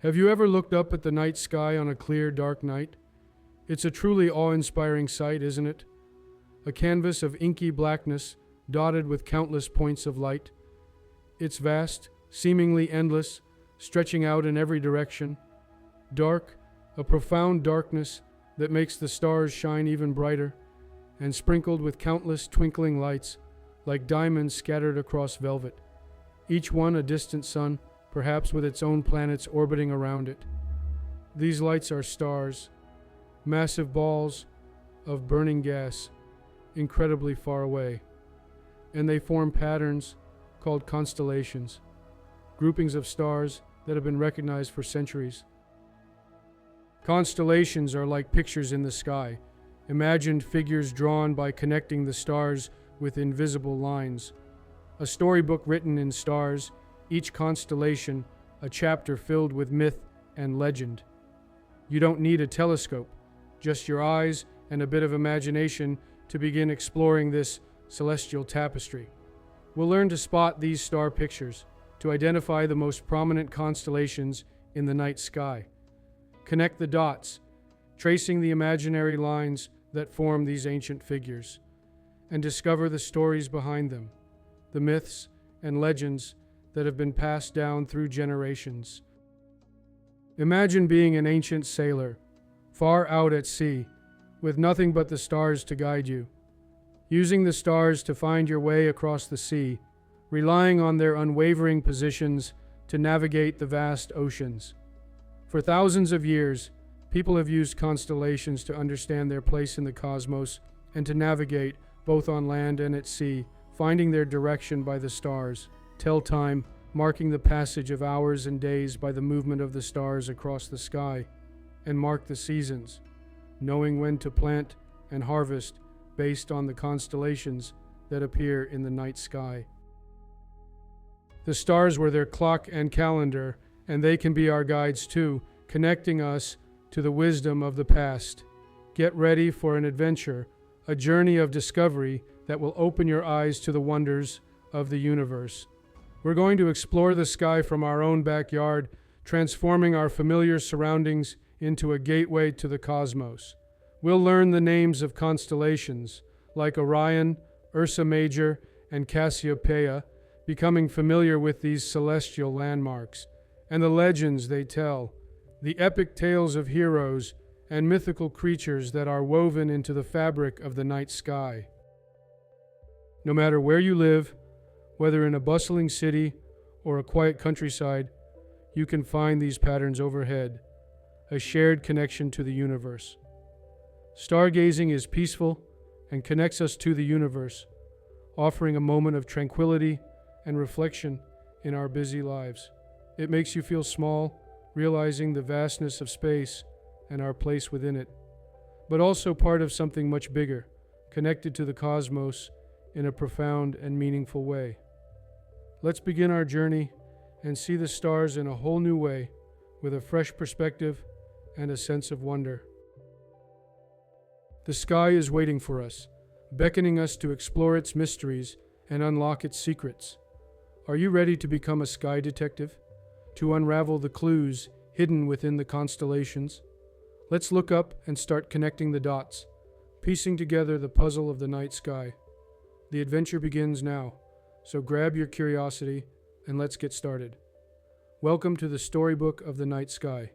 Have you ever looked up at the night sky on a clear, dark night? It's a truly awe-inspiring sight, isn't it? A canvas of inky blackness, dotted with countless points of light. It's vast, seemingly endless, stretching out in every direction. Dark, a profound darkness that makes the stars shine even brighter, and sprinkled with countless twinkling lights, like diamonds scattered across velvet. Each one a distant sun, perhaps with its own planets orbiting around it. These lights are stars, massive balls of burning gas, incredibly far away, and they form patterns called constellations, groupings of stars that have been recognized for centuries. Constellations are like pictures in the sky, imagined figures drawn by connecting the stars with invisible lines. A storybook written in stars, each constellation a chapter filled with myth and legend. You don't need a telescope, just your eyes and a bit of imagination to begin exploring this celestial tapestry. We'll learn to spot these star pictures, to identify the most prominent constellations in the night sky. Connect the dots, tracing the imaginary lines that form these ancient figures, and discover the stories behind them, the myths and legends that have been passed down through generations. Imagine being an ancient sailor, far out at sea, with nothing but the stars to guide you, using the stars to find your way across the sea, relying on their unwavering positions to navigate the vast oceans. For thousands of years, people have used constellations to understand their place in the cosmos and to navigate both on land and at sea, finding their direction by the stars. Tell time, marking the passage of hours and days by the movement of the stars across the sky, and mark the seasons, knowing when to plant and harvest based on the constellations that appear in the night sky. The stars were their clock and calendar, and they can be our guides too, connecting us to the wisdom of the past. Get ready for an adventure, a journey of discovery that will open your eyes to the wonders of the universe. We're going to explore the sky from our own backyard, transforming our familiar surroundings into a gateway to the cosmos. We'll learn the names of constellations, like Orion, Ursa Major, and Cassiopeia, becoming familiar with these celestial landmarks, and the legends they tell, the epic tales of heroes and mythical creatures that are woven into the fabric of the night sky. No matter where you live, whether in a bustling city or a quiet countryside, you can find these patterns overhead, a shared connection to the universe. Stargazing is peaceful and connects us to the universe, offering a moment of tranquility and reflection in our busy lives. It makes you feel small, realizing the vastness of space and our place within it, but also part of something much bigger, connected to the cosmos in a profound and meaningful way. Let's begin our journey and see the stars in a whole new way, with a fresh perspective and a sense of wonder. The sky is waiting for us, beckoning us to explore its mysteries and unlock its secrets. Are you ready to become a sky detective? To unravel the clues hidden within the constellations? Let's look up and start connecting the dots, piecing together the puzzle of the night sky. The adventure begins now, so grab your curiosity and let's get started. Welcome to the storybook of the night sky,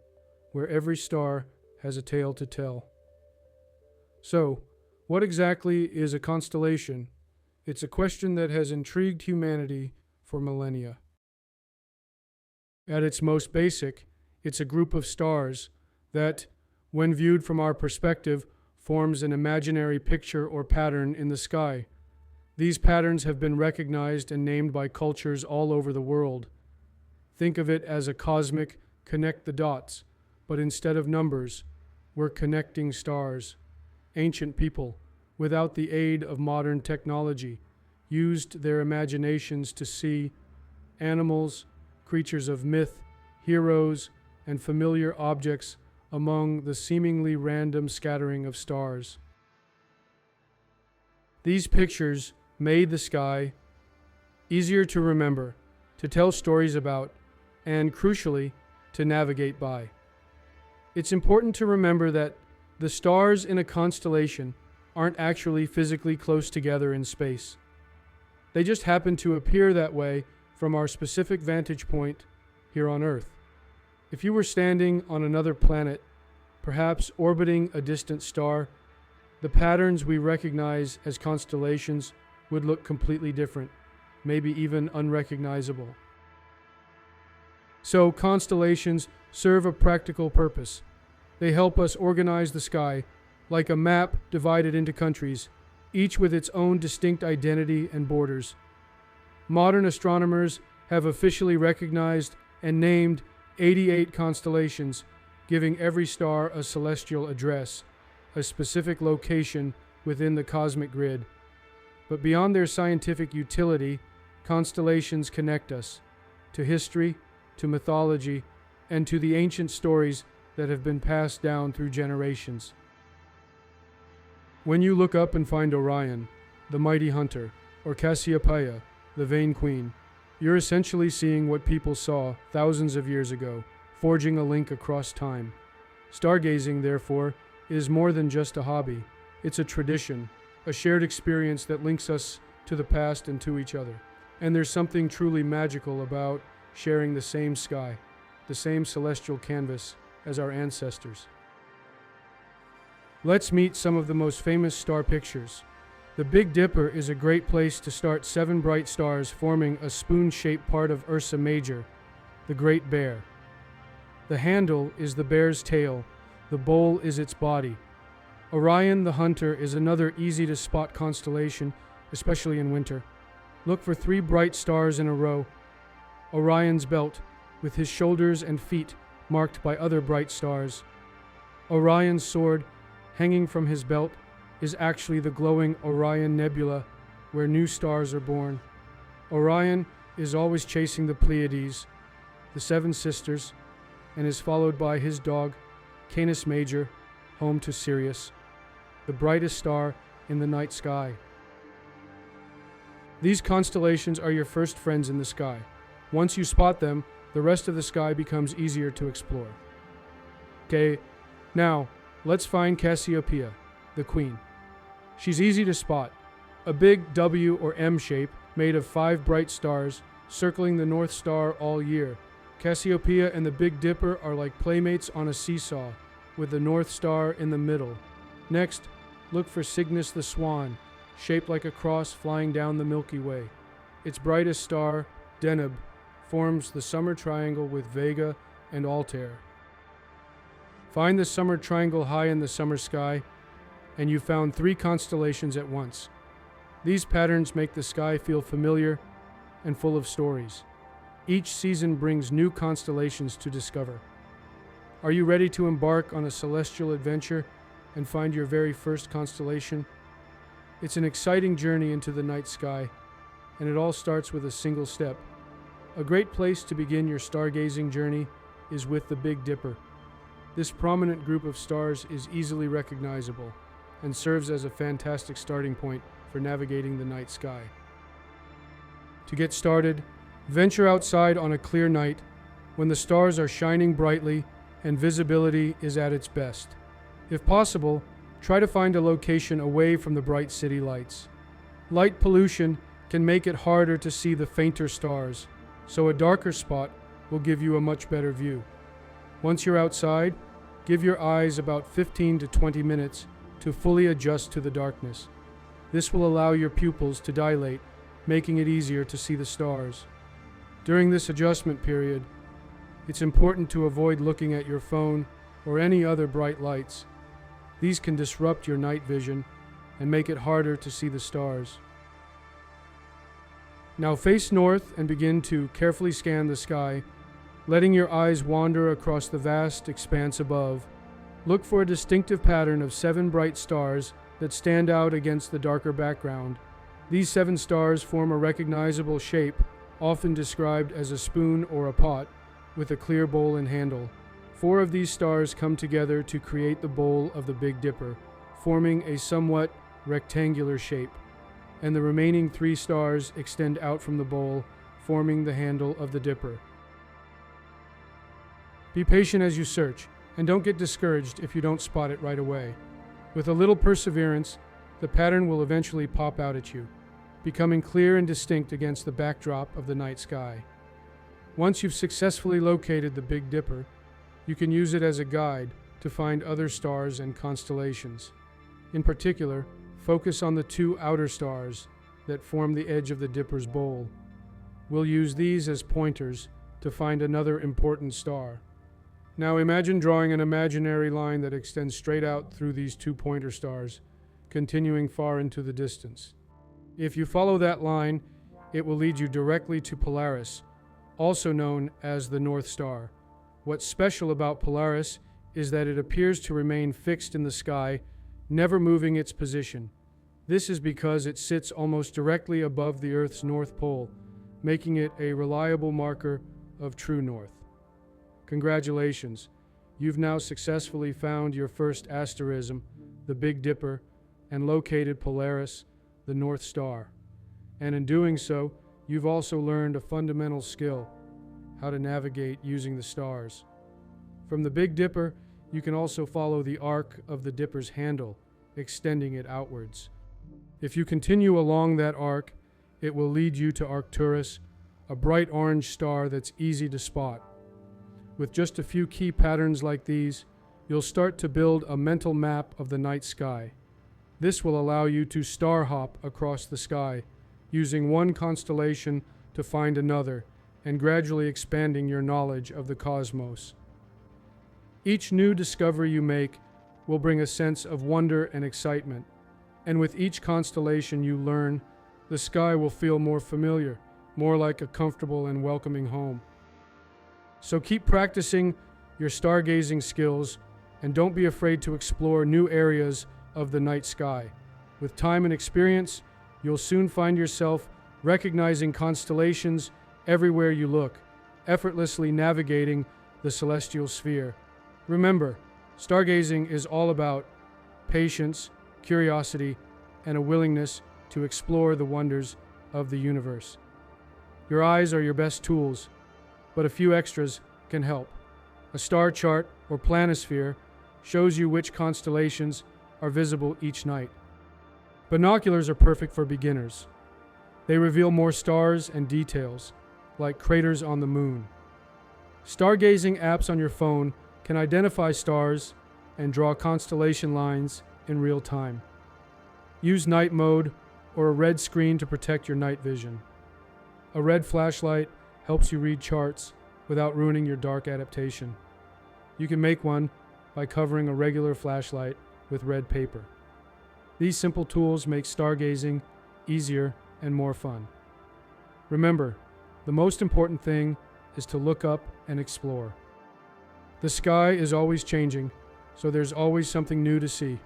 where every star has a tale to tell. So, what exactly is a constellation? It's a question that has intrigued humanity for millennia. At its most basic, it's a group of stars that, when viewed from our perspective, forms an imaginary picture or pattern in the sky. These patterns have been recognized and named by cultures all over the world. Think of it as a cosmic connect the dots, but instead of numbers, we're connecting stars. Ancient people, without the aid of modern technology, used their imaginations to see animals, creatures of myth, heroes, and familiar objects among the seemingly random scattering of stars. These pictures made the sky easier to remember, to tell stories about, and crucially, to navigate by. It's important to remember that the stars in a constellation aren't actually physically close together in space. They just happen to appear that way from our specific vantage point here on Earth. If you were standing on another planet, perhaps orbiting a distant star, the patterns we recognize as constellations would look completely different, maybe even unrecognizable. So, constellations serve a practical purpose. They help us organize the sky, like a map divided into countries, each with its own distinct identity and borders. Modern astronomers have officially recognized and named 88 constellations, giving every star a celestial address, a specific location within the cosmic grid. But beyond their scientific utility, constellations connect us to history, to mythology, and to the ancient stories that have been passed down through generations. When you look up and find Orion, the mighty hunter, or Cassiopeia, the vain queen, you're essentially seeing what people saw thousands of years ago, forging a link across time. Stargazing, therefore, is more than just a hobby. It's a tradition, a shared experience that links us to the past and to each other. And there's something truly magical about sharing the same sky, the same celestial canvas as our ancestors. Let's meet some of the most famous star pictures. The Big Dipper is a great place to start 7 bright stars forming a spoon-shaped part of Ursa Major, the Great Bear. The handle is the bear's tail, the bowl is its body. Orion the Hunter is another easy-to-spot constellation, especially in winter. Look for 3 bright stars in a row. Orion's Belt, with his shoulders and feet marked by other bright stars. Orion's sword, hanging from his belt, is actually the glowing Orion Nebula, where new stars are born. Orion is always chasing the Pleiades, the 7 sisters, and is followed by his dog, Canis Major, home to Sirius, the brightest star in the night sky. These constellations are your first friends in the sky. Once you spot them, the rest of the sky becomes easier to explore. Okay, now let's find Cassiopeia, the queen. She's easy to spot, a big W or M shape made of 5 bright stars circling the North Star all year. Cassiopeia and the Big Dipper are like playmates on a seesaw, with the North Star in the middle. Next, look for Cygnus the Swan, shaped like a cross flying down the Milky Way. Its brightest star, Deneb, forms the summer triangle with Vega and Altair. Find the summer triangle high in the summer sky, and you found 3 constellations at once. These patterns make the sky feel familiar and full of stories. Each season brings new constellations to discover. Are you ready to embark on a celestial adventure and find your very first constellation? It's an exciting journey into the night sky, and it all starts with a single step. A great place to begin your stargazing journey is with the Big Dipper. This prominent group of stars is easily recognizable and serves as a fantastic starting point for navigating the night sky. To get started, venture outside on a clear night when the stars are shining brightly and visibility is at its best. If possible, try to find a location away from the bright city lights. Light pollution can make it harder to see the fainter stars, so a darker spot will give you a much better view. Once you're outside, give your eyes about 15 to 20 minutes to fully adjust to the darkness. This will allow your pupils to dilate, making it easier to see the stars. During this adjustment period, it's important to avoid looking at your phone or any other bright lights. These can disrupt your night vision and make it harder to see the stars. Now face north and begin to carefully scan the sky, letting your eyes wander across the vast expanse above. Look for a distinctive pattern of 7 bright stars that stand out against the darker background. These 7 stars form a recognizable shape, often described as a spoon or a pot, with a clear bowl and handle. 4 of these stars come together to create the bowl of the Big Dipper, forming a somewhat rectangular shape, and the remaining 3 stars extend out from the bowl, forming the handle of the Dipper. Be patient as you search, and don't get discouraged if you don't spot it right away. With a little perseverance, the pattern will eventually pop out at you, becoming clear and distinct against the backdrop of the night sky. Once you've successfully located the Big Dipper, you can use it as a guide to find other stars and constellations. In particular, focus on the two outer stars that form the edge of the Dipper's bowl. We'll use these as pointers to find another important star. Now imagine drawing an imaginary line that extends straight out through these two pointer stars, continuing far into the distance. If you follow that line, it will lead you directly to Polaris, also known as the North Star. What's special about Polaris is that it appears to remain fixed in the sky, never moving its position. This is because it sits almost directly above the Earth's North Pole, making it a reliable marker of true north. Congratulations, you've now successfully found your first asterism, the Big Dipper, and located Polaris, the North Star. And in doing so, you've also learned a fundamental skill, how to navigate using the stars. From the Big Dipper, you can also follow the arc of the Dipper's handle, extending it outwards. If you continue along that arc, it will lead you to Arcturus, a bright orange star that's easy to spot. With just a few key patterns like these, you'll start to build a mental map of the night sky. This will allow you to star hop across the sky, using one constellation to find another, and gradually expanding your knowledge of the cosmos. Each new discovery you make will bring a sense of wonder and excitement, and with each constellation you learn, the sky will feel more familiar, more like a comfortable and welcoming home. So keep practicing your stargazing skills, and don't be afraid to explore new areas of the night sky. With time and experience, you'll soon find yourself recognizing constellations everywhere you look, effortlessly navigating the celestial sphere. Remember, stargazing is all about patience, curiosity, and a willingness to explore the wonders of the universe. Your eyes are your best tools, but a few extras can help. A star chart or planisphere shows you which constellations are visible each night. Binoculars are perfect for beginners. They reveal more stars and details, like craters on the moon. Stargazing apps on your phone can identify stars and draw constellation lines in real time. Use night mode or a red screen to protect your night vision. A red flashlight helps you read charts without ruining your dark adaptation. You can make one by covering a regular flashlight with red paper. These simple tools make stargazing easier and more fun. Remember, the most important thing is to look up and explore. The sky is always changing, so there's always something new to see.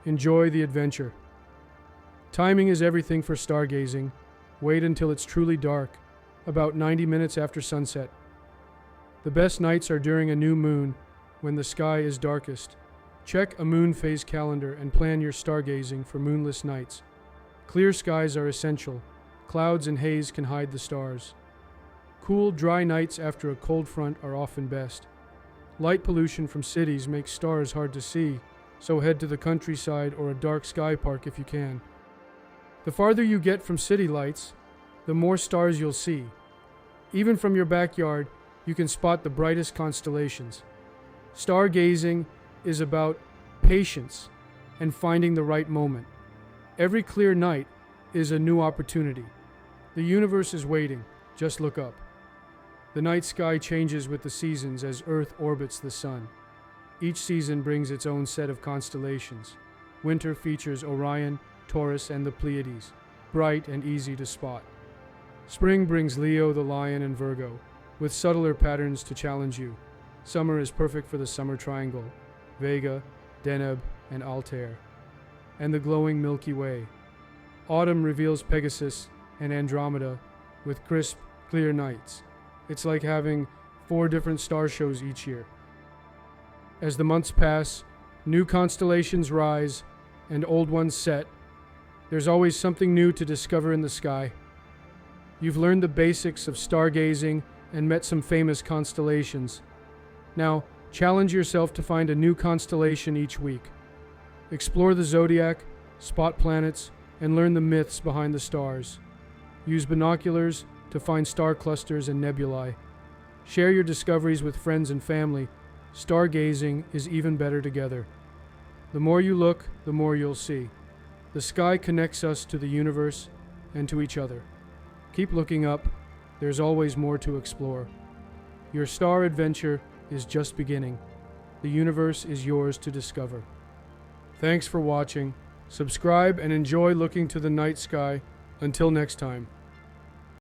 Enjoy the adventure. Timing is everything for stargazing. Wait until it's truly dark, about 90 minutes after sunset. The best nights are during a new moon, when the sky is darkest. Check a moon phase calendar and plan your stargazing for moonless nights. Clear skies are essential. Clouds and haze can hide the stars. Cool, dry nights after a cold front are often best. Light pollution from cities makes stars hard to see, so head to the countryside or a dark sky park if you can. The farther you get from city lights, the more stars you'll see. Even from your backyard, you can spot the brightest constellations. Stargazing is about patience and finding the right moment. Every clear night is a new opportunity. The universe is waiting. Just look up. The night sky changes with the seasons as Earth orbits the sun. Each season brings its own set of constellations. Winter features Orion, Taurus, and the Pleiades, bright and easy to spot. Spring brings Leo, the Lion, and Virgo, with subtler patterns to challenge you. Summer is perfect for the Summer Triangle, Vega, Deneb, and Altair, and the glowing Milky Way. Autumn reveals Pegasus and Andromeda with crisp, clear nights. It's like having 4 different star shows each year. As the months pass, new constellations rise and old ones set. There's always something new to discover in the sky. You've learned the basics of stargazing and met some famous constellations. Now, challenge yourself to find a new constellation each week. Explore the zodiac, spot planets, and learn the myths behind the stars. Use binoculars to find star clusters and nebulae. Share your discoveries with friends and family. Stargazing is even better together. The more you look, the more you'll see. The sky connects us to the universe and to each other. Keep looking up. There's always more to explore. Your star adventure is just beginning. The universe is yours to discover. Thanks for watching. Subscribe and enjoy looking to the night sky. Until next time.